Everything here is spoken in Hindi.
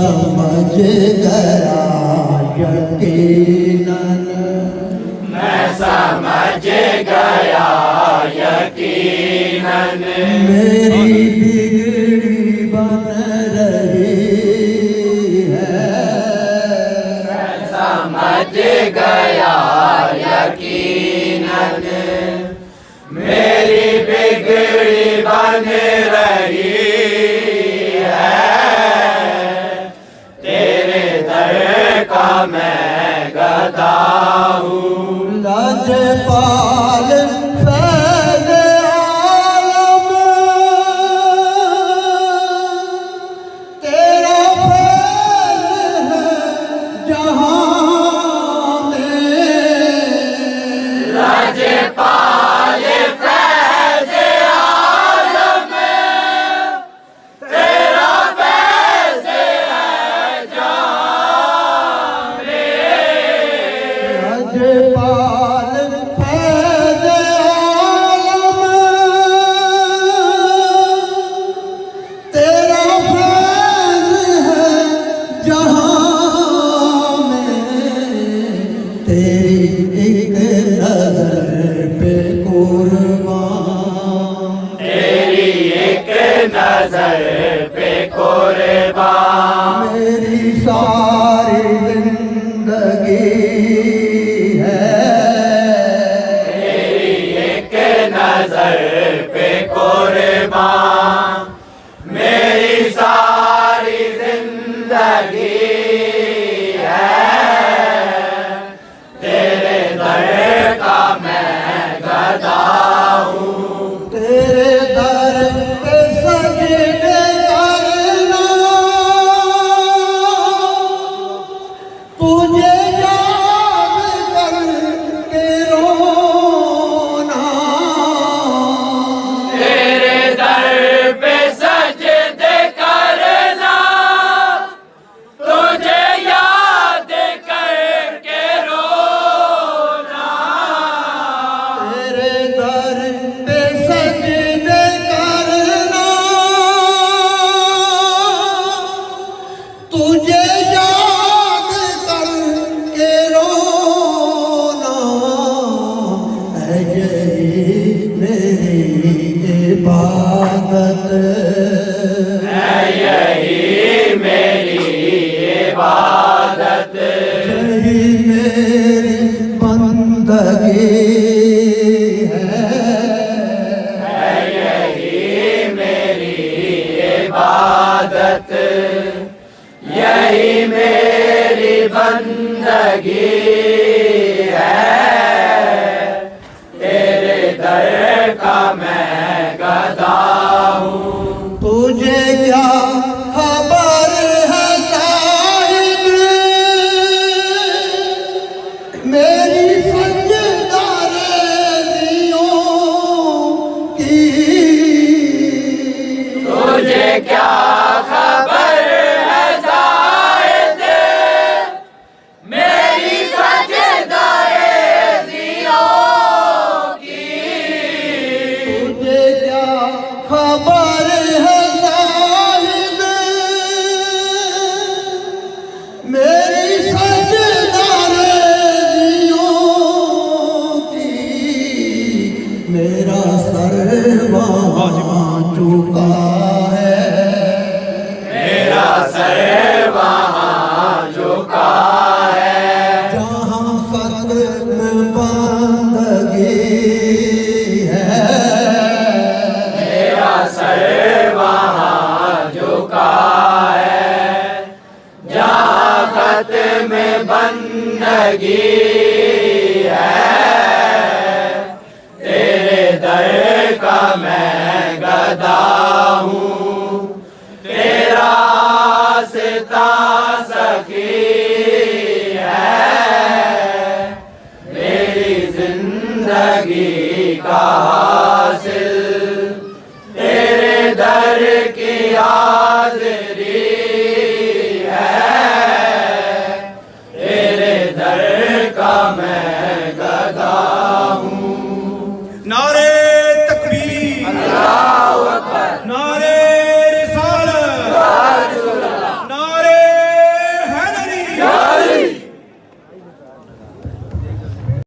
समझ गया यकीनन, मैं समझ गया यकीनन, मेरी बिगड़ी बन रही है। मैं समझ गया यकीनन, मेरी बिगड़ी बन रही है। तेरे दर का मैं गदा हूँ, लाजपाल फैज़ आलम, तेरा फैज़ है जहाँ में। लाजपाल फैज़ आलम, तेरा फैज़ है जहाँ में। लाजपाल फैज़ आलम, तेरा फैज़ है जहाँ में। तेरी एक नज़र पे कुर्बान, तेरी एक नजर पे कुर्बान, मेरी सारी जिंदगी है। तेरी एक नजर पे कुर्बान, मेरी सारी जिंदगी है। तेरे दर का मैं गदा हूँ, तेरे दर पे सजदे करना, तुझे याद करके रोना। तेरे दर पे सजदे करना, तुझे याद करके रोना। तेरे दर पे सजदे करना, तुझे याद करके रोना। है यही मेरी इबादत, है यही मेरी इबादत, यही मेरी बंदगी है। यही मेरी इबादत, यही मेरी बंदगी है। तेरे दर का मैं गदा हूँ, तुझे क्या खबर है शायद मेरी सजदारेज़ियों की। तुझे क्या खबर है शायद मेरी सजदारेज़ियों की। तुझे क्या खबर है शायद मेरी सजदारेज़ियों की। मेरा सर वहाँ झुका है, मेरा सर वहाँ झुका है, जहाँ ख़त्म बंदगी है। मेरा सर वहाँ झुका है, जहाँ ख़त्म बंदगी है। तेरे दर का मैं गदा हूँ, तेरा सिता सखी है। मेरी जिंदगी का हासिल तेरे दर की